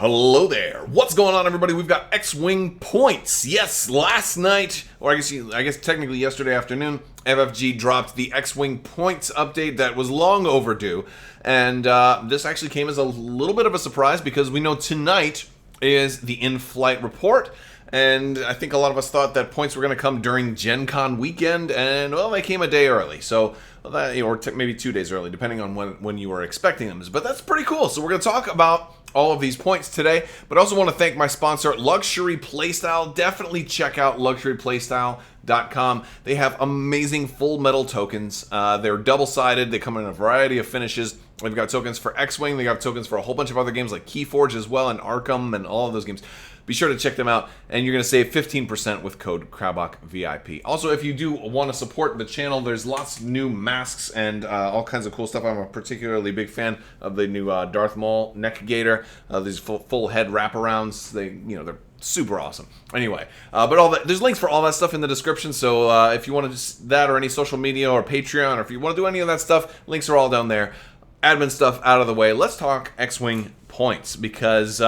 Hello there. What's going on, everybody? We've got X-Wing points. Yes, last night, or I guess technically yesterday afternoon, FFG dropped the X-Wing points update that was long overdue. And this actually came as a little bit of a surprise because we know tonight is the in-flight report. And I think a lot of us thought that points were going to come during Gen Con weekend, and well, they came a day early. So, or maybe 2 days early, depending on when you were expecting them. But that's pretty cool. So we're going to talk about all of these points today, but I also want to thank my sponsor, Luxury Playstyle. Definitely check out luxuryplaystyle.com. They have amazing full metal tokens. They're double-sided. They come in a variety of finishes. They've got tokens for X-Wing. They got tokens for a whole bunch of other games like Keyforge as well, and Arkham, and all of those games. Be sure to check them out, and you're going to save 15% with code Crabbok VIP. Also, if you do want to support the channel, there's lots of new masks and all kinds of cool stuff. I'm a particularly big fan of the new Darth Maul neck gaiter. These full head wraparounds. They're super awesome. Anyway, but all that, there's links for all that stuff in the description. So if you want to that or any social media or Patreon, or if you want to do any of that stuff, links are all down there. Admin stuff out of the way. Let's talk X-Wing points because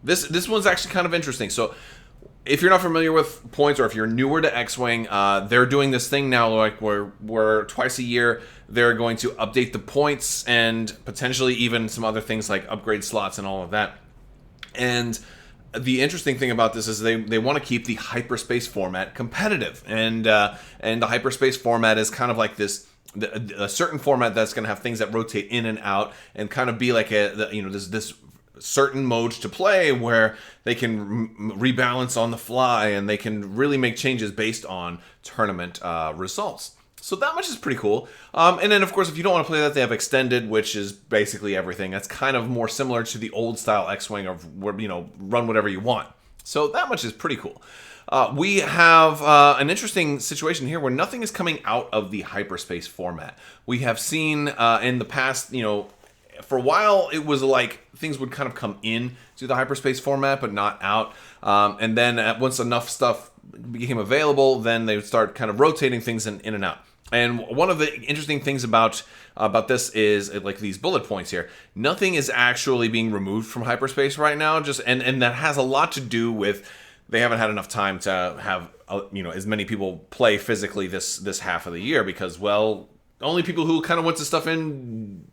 this one's actually kind of interesting. So if you're not familiar with points, or if you're newer to X-Wing, they're doing this thing now, like where twice a year they're going to update the points and potentially even some other things like upgrade slots and all of that. And the interesting thing about this is they want to keep the Hyperspace format competitive, and the Hyperspace format is kind of like this. A certain format that's going to have things that rotate in and out, and kind of be like this certain modes to play where they can rebalance on the fly, and they can really make changes based on tournament results. So that much is pretty cool. And then, of course, if you don't want to play that, they have Extended, which is basically everything. That's kind of more similar to the old style X-Wing of run whatever you want. So that much is pretty cool. We have an interesting situation here where nothing is coming out of the Hyperspace format. We have seen in the past, for a while it was like things would kind of come in to the Hyperspace format but not out. And then once enough stuff became available, then they would start kind of rotating things in and out. And one of the interesting things about this is like these bullet points here. Nothing is actually being removed from Hyperspace right now. And that has a lot to do with they haven't had enough time to have as many people play physically this half of the year, because only people who kind of went to stuff in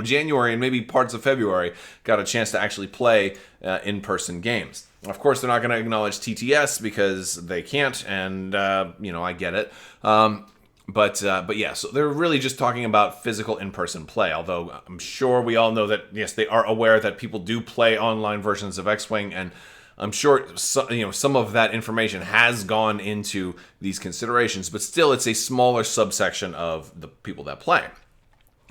January and maybe parts of February got a chance to actually play in-person games. Of course, they're not going to acknowledge TTS because they can't, and I get it. But yeah, so they're really just talking about physical in-person play, although I'm sure we all know that, yes, they are aware that people do play online versions of X-Wing, and I'm sure some of that information has gone into these considerations, but still it's a smaller subsection of the people that play.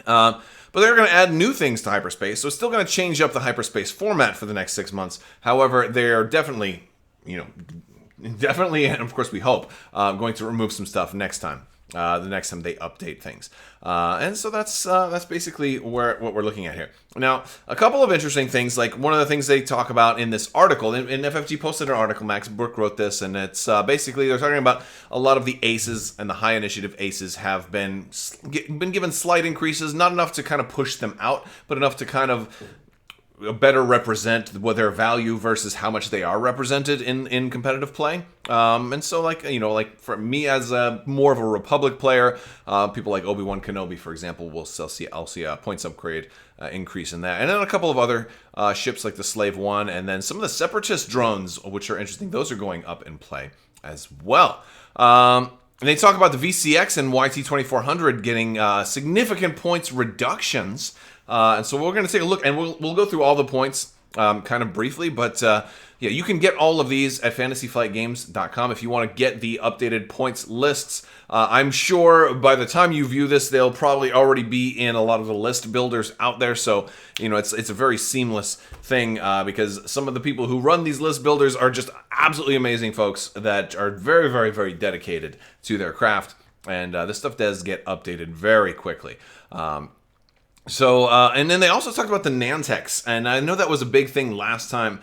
But they're going to add new things to Hyperspace, so it's still going to change up the Hyperspace format for the next 6 months. However, they're definitely, and of course we hope, going to remove some stuff next time. The next time they update things. And so that's basically what we're looking at here. Now, a couple of interesting things, like one of the things they talk about in this article, and FFG posted an article, Max Brook wrote this, and it's basically they're talking about a lot of the aces and the high initiative aces have been given slight increases, not enough to kind of push them out, but enough to kind of better represent what their value versus how much they are represented in competitive play. And so like for me as more of a Republic player, people like Obi-Wan Kenobi, for example, I'll see a points upgrade increase in that. And then a couple of other ships like the Slave One, and then some of the Separatist drones, which are interesting. Those are going up in play as well. And they talk about the VCX and YT2400 getting significant points reductions. And so we're going to take a look, and we'll go through all the points kind of briefly. But yeah, you can get all of these at fantasyflightgames.com if you want to get the updated points lists. I'm sure by the time you view this, they'll probably already be in a lot of the list builders out there. So it's a very seamless thing because some of the people who run these list builders are just absolutely amazing folks that are very, very, very dedicated to their craft. And this stuff does get updated very quickly. And then they also talked about the Nantex, and I know that was a big thing last time.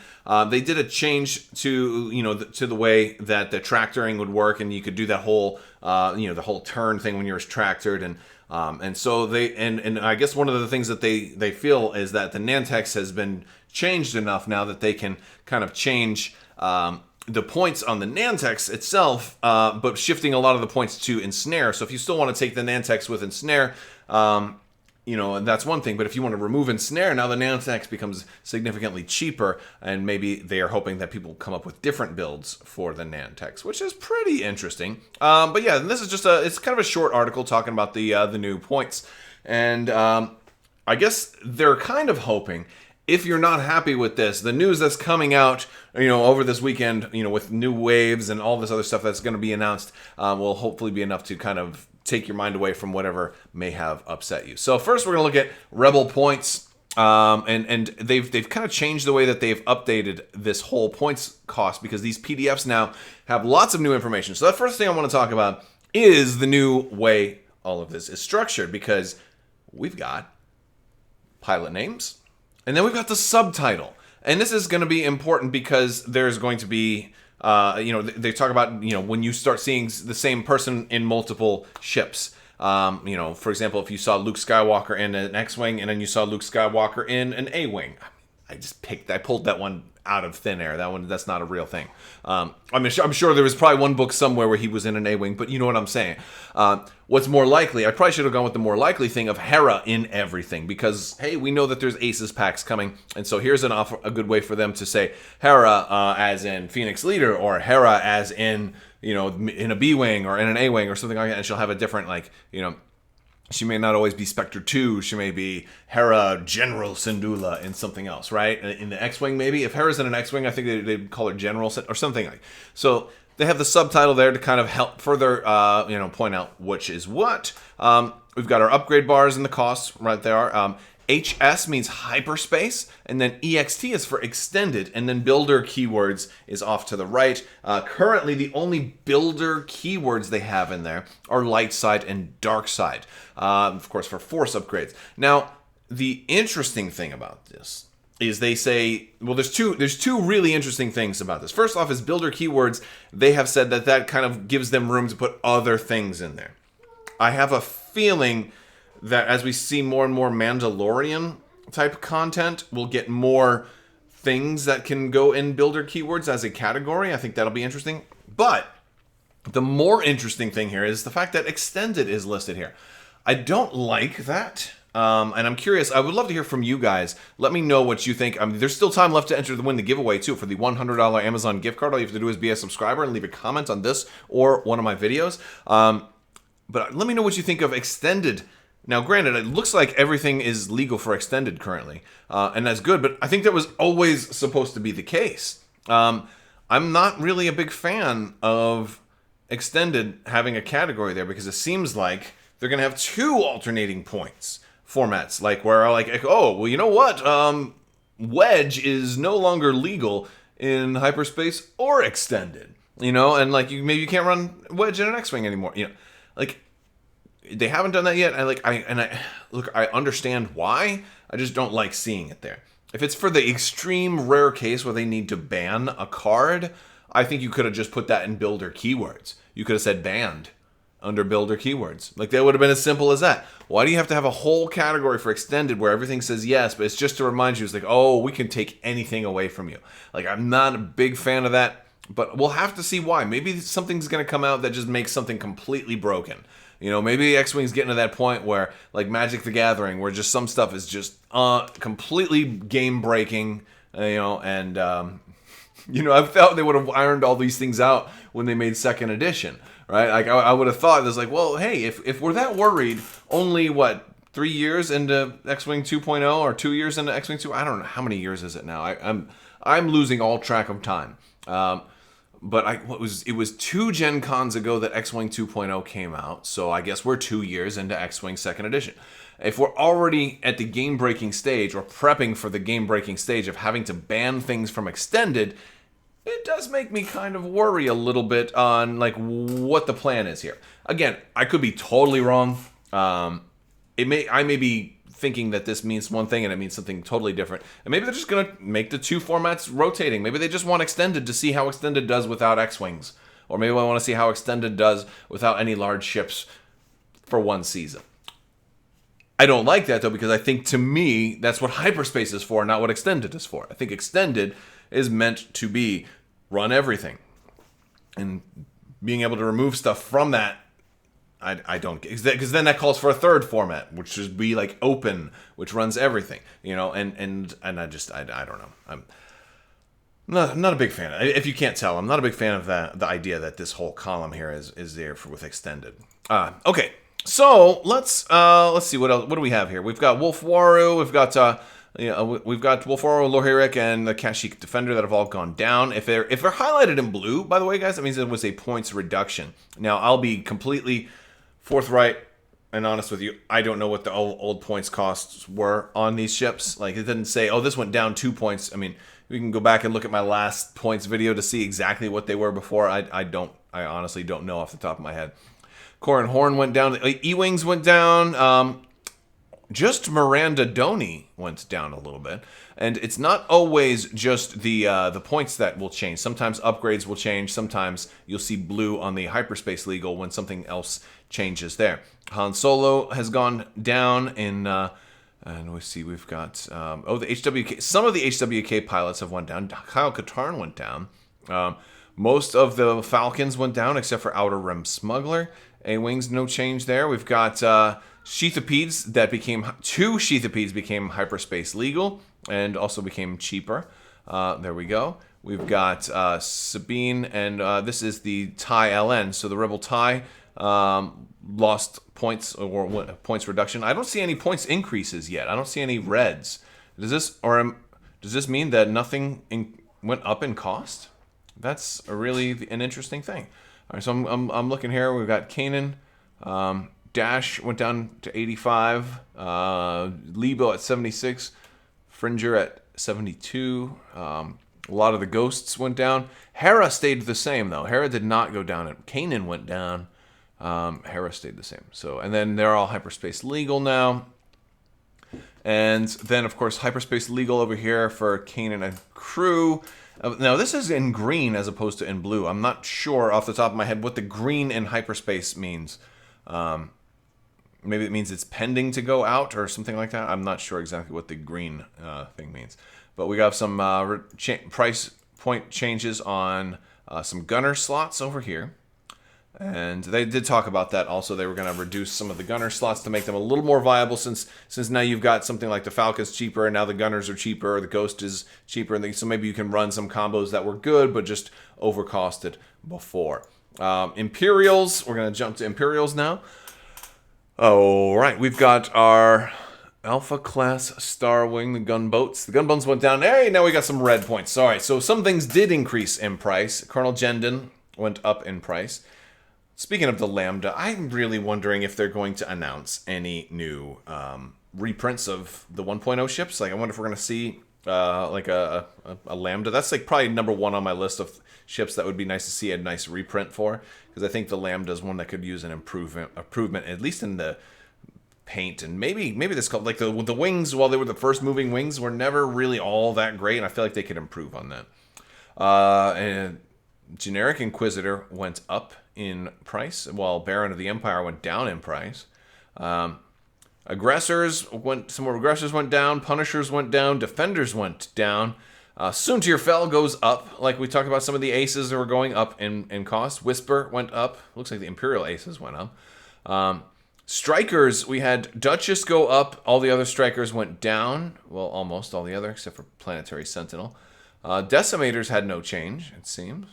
They did a change to the way that the tractoring would work, and you could do that whole the whole turn thing when you're tractored, and so they and I guess one of the things that they feel is that the Nantex has been changed enough now that they can kind of change the points on the Nantex itself, but shifting a lot of the points to Ensnare. So if you still want to take the Nantex with Ensnare, and that's one thing. But if you want to remove Ensnare, now the Nantex becomes significantly cheaper, and maybe they are hoping that people come up with different builds for the Nantex, which is pretty interesting. But yeah, this is just it's kind of a short article talking about the new points, and I guess they're kind of hoping, if you're not happy with this, the news that's coming out, over this weekend, with new waves and all this other stuff that's going to be announced, will hopefully be enough to kind of take your mind away from whatever may have upset you. So first, we're going to look at Rebel points, and they've kind of changed the way that they've updated this whole points cost, because these PDFs now have lots of new information. So the first thing I want to talk about is the new way all of this is structured, because we've got pilot names, and then we've got the subtitle. And this is going to be important because there's going to be, they talk about, when you start seeing the same person in multiple ships. For example, if you saw Luke Skywalker in an X-Wing and then you saw Luke Skywalker in an A-Wing. I pulled that one out of thin air. That's not a real thing. I'm sure there was probably one book somewhere where he was in an A-Wing, but you know what I'm saying. What's more likely, I probably should have gone with the more likely thing of Hera in everything, because, hey, we know that there's Aces packs coming, and so here's a good way for them to say Hera as in Phoenix Leader, or Hera as in, in a B-Wing or in an A-Wing or something like that, and she'll have a different, she may not always be Spectre 2. She may be Hera General Syndulla in something else, right? In the X-Wing, maybe. If Hera's in an X-Wing, I think they'd call her General or something like. So they have the subtitle there to kind of help further, point out which is what. We've got our upgrade bars and the costs right there. HS means hyperspace, and then EXT is for extended, and then builder keywords is off to the right. Currently, the only builder keywords they have in there are light side and dark side, of course, for force upgrades. Now, the interesting thing about this is they say, well, there's two really interesting things about this. First off is builder keywords. They have said that kind of gives them room to put other things in there. I have a feeling that as we see more and more Mandalorian type content, we'll get more things that can go in builder keywords as a category. I think that'll be interesting. But the more interesting thing here is the fact that extended is listed here. I don't like that. And I'm curious, I would love to hear from you guys. Let me know what you think. There's still time left to enter to win the giveaway, too, for the $100 Amazon gift card. All you have to do is be a subscriber and leave a comment on this or one of my videos. But let me know what you think of extended. Now, granted, it looks like everything is legal for extended currently, and that's good, but I think that was always supposed to be the case. I'm not really a big fan of extended having a category there, because it seems like they're going to have two alternating points formats, oh, well, you know what? Wedge is no longer legal in hyperspace or extended, and maybe you can't run Wedge in an X-Wing anymore, They haven't done that yet. I understand why. I just don't like seeing it there. If it's for the extreme rare case where they need to ban a card, I think you could have just put that in builder keywords. You could have said banned under builder keywords. That would have been as simple as that. Why do you have to have a whole category for extended where everything says yes, but it's just to remind you, it's we can take anything away from you. I'm not a big fan of that, but we'll have to see why. Maybe something's going to come out that just makes something completely broken. Maybe X-Wing's getting to that point where, like Magic the Gathering, where just some stuff is just completely game-breaking, and, I thought they would have ironed all these things out when they made second edition, right? I would have thought, hey, if we're that worried, only, 3 years into X-Wing 2.0 or 2 years into X-Wing 2? I don't know. How many years is it now? I'm losing all track of time. But it was 2 Gen Cons ago that X-Wing 2.0 came out, so I guess we're 2 years into X-Wing 2nd Edition. If we're already at the game-breaking stage, or prepping for the game-breaking stage of having to ban things from extended, it does make me kind of worry a little bit on what the plan is here. Again, I could be totally wrong. I may be thinking that this means one thing and it means something totally different. And maybe they're just going to make the two formats rotating. Maybe they just want extended to see how extended does without X-Wings. Or maybe I want to see how extended does without any large ships for one season. I don't like that, though, because I think, to me, that's what Hyperspace is for, not what Extended is for. I think Extended is meant to be run everything. And being able to remove stuff from that, I don't get, because then that calls for a third format, which should be like open, which runs everything, you know, and I don't know. I'm not a big fan. If you can't tell, I'm not a big fan of the idea that this whole column here is there with Extended. Okay, so let's see what else. What do we have here? We've got Wolfwaru. We've got Wolfwaru, Lohirik, and the Kashyyyk Defender that have all gone down. If they're highlighted in blue, by the way, guys, that means it was a points reduction. Now, I'll be completely forthright and honest with you. I don't know what the old points costs were on these ships. Like, it didn't say, oh, this went down 2 points. I mean, we can go back and look at my last points video to see exactly what they were before. I honestly don't know off the top of my head. Core and Horn went down. The E-Wings went down. Just Miranda Doney went down a little bit. And it's not always just the points that will change. Sometimes upgrades will change. Sometimes you'll see blue on the Hyperspace Legal when something else changes there. Han Solo has gone down in... and we see we've got... the HWK... Some of the HWK pilots have went down. Kyle Katarn went down. Most of the Falcons went down except for Outer Rim Smuggler. A-Wings, no change there. We've got... Sheathopedes that became... 2 Sheathopedes became Hyperspace Legal and also became cheaper. There we go. We've got Sabine, and this is the TIE LN. So the Rebel TIE lost points or points reduction. I don't see any points increases yet. I don't see any reds. Does this mean that nothing went up in cost? That's really an interesting thing. All right, so I'm looking here. We've got Kanan. Dash went down to 85. Lebo at 76. Fringer at 72. A lot of the ghosts went down. Hera stayed the same, though. Hera did not go down. Kanan went down. Hera stayed the same. So, and then they're all Hyperspace Legal now. And then, of course, Hyperspace Legal over here for Kanan and crew. Now, this is in green as opposed to in blue. I'm not sure off the top of my head what the green in Hyperspace means. Maybe it means it's pending to go out or something like that. I'm not sure exactly what the green thing means. But we got some price point changes on some gunner slots over here. And they did talk about that also. They were going to reduce some of the gunner slots to make them a little more viable since now you've got something like the Falcon's cheaper and now the gunners are cheaper, or the Ghost is cheaper. And so maybe you can run some combos that were good but just overcosted before. Imperials, we're going to jump to Imperials now. All right, we've got our Alpha Class Star Wing, the gunboats. The gunboats went down. Hey, now we got some red points. All right, so some things did increase in price. Colonel Jendon went up in price. Speaking of the Lambda, I'm really wondering if they're going to announce any new reprints of the 1.0 ships. Like, I wonder if we're going to see like a Lambda. That's like probably number 1 on my list of ships that would be nice to see a nice reprint for, because I think the Lambda is one that could use an improvement at least in the paint, and maybe this like the wings, while they were the first moving wings, were never really all that great, and I feel like they could improve on that. And Generic Inquisitor went up in price, while Baron of the Empire went down in price. Aggressors went down, Punishers went down, Defenders went down. Soon to Your Fell goes up, like we talked about some of the aces that were going up in cost. Whisper went up. Looks like the Imperial aces went up. Strikers, we had Duchess go up. All the other strikers went down. Well, almost all the other, except for Planetary Sentinel. Decimators had no change, it seems.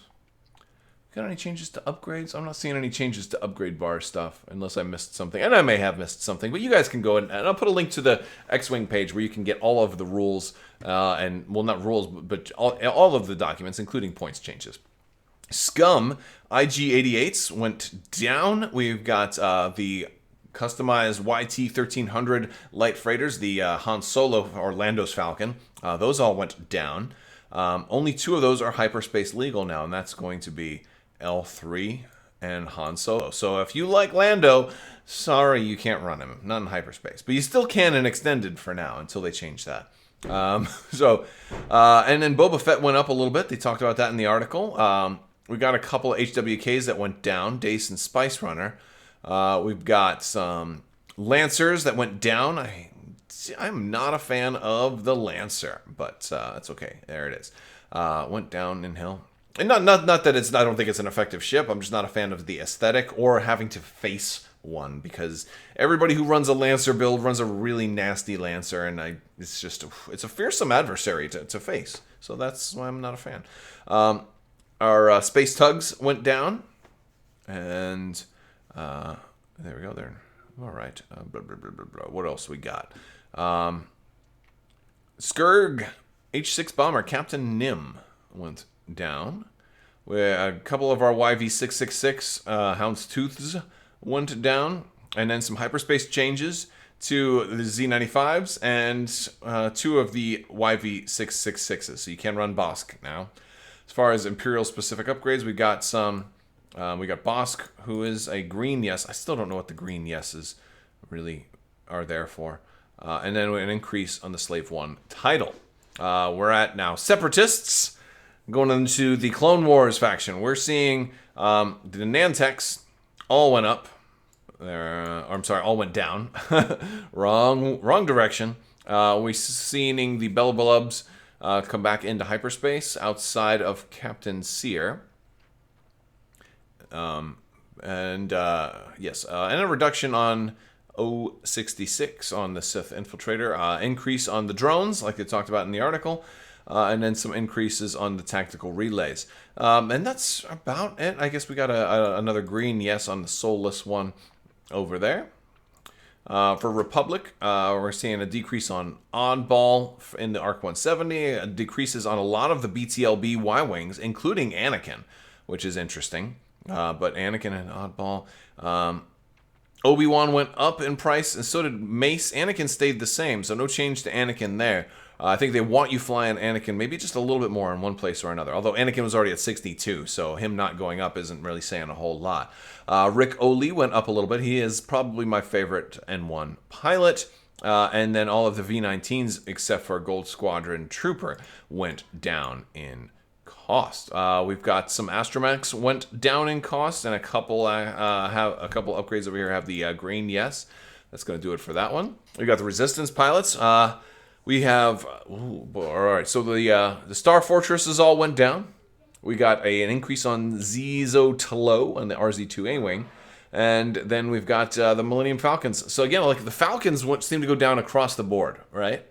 Got any changes to upgrades? I'm not seeing any changes to upgrade bar stuff, unless I missed something. And I may have missed something, but you guys can go and I'll put a link to the X-Wing page where you can get all of the rules, and, well, not rules, but all of the documents, including points changes. Scum, IG-88s went down. We've got the customized YT-1300 light freighters, the Han Solo or Lando's Falcon. Those all went down. Only 2 of those are Hyperspace Legal now, and that's going to be L3 and Han Solo. So if you like Lando, sorry, you can't run him. Not in Hyperspace. But you still can in Extended for now until they change that. And then Boba Fett went up a little bit. They talked about that in the article. We got a couple of HWKs that went down. Dace and Spice Runner. We've got some Lancers that went down. I'm not a fan of the Lancer, but that's okay. There it is. Went down in hell. And not that I don't think it's an effective ship. I'm just not a fan of the aesthetic or having to face one, because everybody who runs a Lancer build runs a really nasty Lancer, and it's a fearsome adversary to face. So that's why I'm not a fan. Our space tugs went down, and there we go. There. All right. Blah, blah, blah, blah, blah. What else we got? Skurg H6 bomber Captain Nim went down. A couple of our YV666 Houndstooths went down, and then some hyperspace changes to the Z95s and 2 of the YV666s. So you can run Bosk now. As far as Imperial specific upgrades, we got some. We got Bosk, who is a green yes. I still don't know what the green yeses really are there for. And then an increase on the Slave 1 title. We're at now Separatists. Going into the Clone Wars faction. We're seeing the Nantex all went up. All went down. wrong direction. We're seeing the Belbelubs come back into hyperspace outside of Captain Sear. And a reduction on O66 on the Sith Infiltrator. Increase on the drones, like they talked about in the article. And then some increases on the tactical relays. And that's about it. I guess we got another green yes on the soulless one over there. For Republic, we're seeing a decrease on Oddball in the ARC 170. Decreases on a lot of the BTLB Y-Wings, including Anakin, which is interesting. But Anakin and Oddball. Obi-Wan went up in price, and so did Mace. Anakin stayed the same, so no change to Anakin there. I think they want you flying Anakin maybe just a little bit more in one place or another. Although Anakin was already at 62, so him not going up isn't really saying a whole lot. Rick Oli went up a little bit. He is probably my favorite N1 pilot. And then all of the V19s, except for Gold Squadron Trooper, went down in cost. We've got some Astromechs went down in cost, and a couple have a couple upgrades over here. Have the green yes. That's going to do it for that one. We got the Resistance pilots. We have, all right, so the Star Fortresses all went down. We got an increase on Zizo Talo on the RZ-2A wing. And then we've got the Millennium Falcons. So again, like the Falcons seem to go down across the board, right?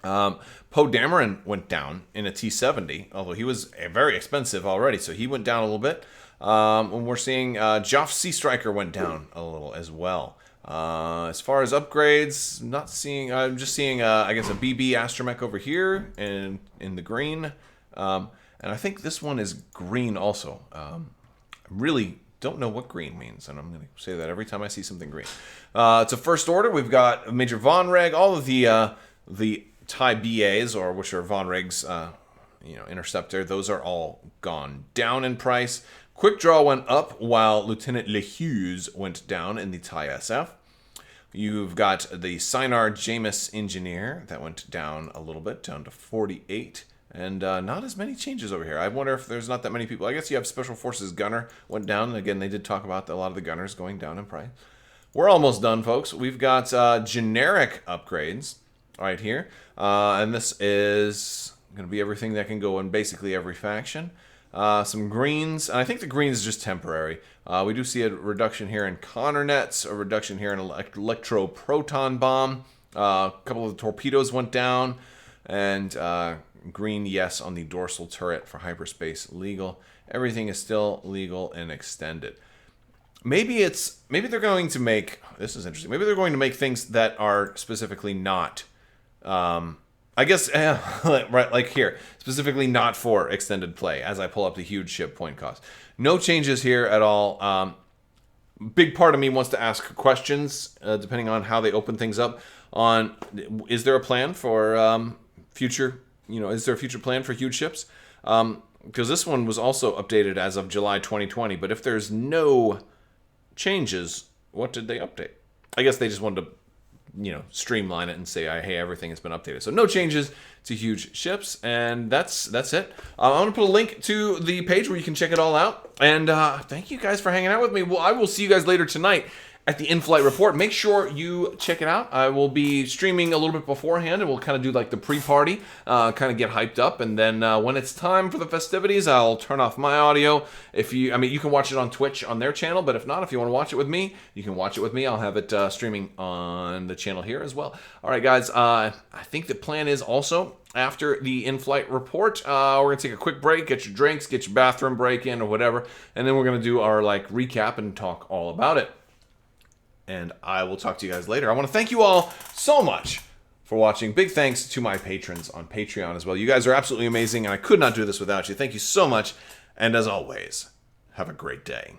Poe Dameron went down in a T-70, although he was very expensive already, so he went down a little bit. And we're seeing Joff Sea Striker went down a little as well. As far as upgrades, I'm just seeing, I guess, a BB Astromech over here in the green. And I think this one is green also. I really don't know what green means, and I'm going to say that every time I see something green. It's a First Order. We've got Major Von Reg, all of the TIE BAs, or which are Von Reg's, Interceptor. Those are all gone down in price. Quick Draw went up, while Lieutenant LeHughes went down in the TIE SF. You've got the Sinar Jameis Engineer that went down a little bit, down to 48. And not as many changes over here. I wonder if there's not that many people. I guess you have Special Forces Gunner went down. And again, they did talk about a lot of the gunners going down in price. We're almost done, folks. We've got generic upgrades right here. And this is going to be everything that can go in basically every faction. Some greens, and I think the greens is just temporary. We do see a reduction here in Connor nets, a reduction here in electro-proton bomb. A couple of the torpedoes went down, and green yes on the dorsal turret for hyperspace legal. Everything is still legal and extended. Maybe they're going to make, this is interesting, maybe they're going to make things that are specifically not, I guess, right, like here, specifically not for extended play, as I pull up the huge ship point cost. No changes here at all. Big part of me wants to ask questions, depending on how they open things up, on, is there a plan for future, is there a future plan for huge ships? Because this one was also updated as of July 2020, but if there's no changes, what did they update? I guess they just wanted to streamline it and say, hey, everything has been updated. So no changes to huge ships, and that's it. I'm going to put a link to the page where you can check it all out. And thank you guys for hanging out with me. Well, I will see you guys later tonight at the in-flight report. Make sure you check it out. I will be streaming a little bit beforehand, and we'll kind of do like the pre-party, kind of get hyped up, and then when it's time for the festivities, I'll turn off my audio. I mean, you can watch it on Twitch on their channel, but if not, if you want to watch it with me, you can watch it with me. I'll have it streaming on the channel here as well. All right, guys. I think the plan is also after the in-flight report, we're gonna take a quick break, get your drinks, get your bathroom break in or whatever, and then we're gonna do our like recap and talk all about it. And I will talk to you guys later. I want to thank you all so much for watching. Big thanks to my patrons on Patreon as well. You guys are absolutely amazing, and I could not do this without you. Thank you so much. And as always, have a great day.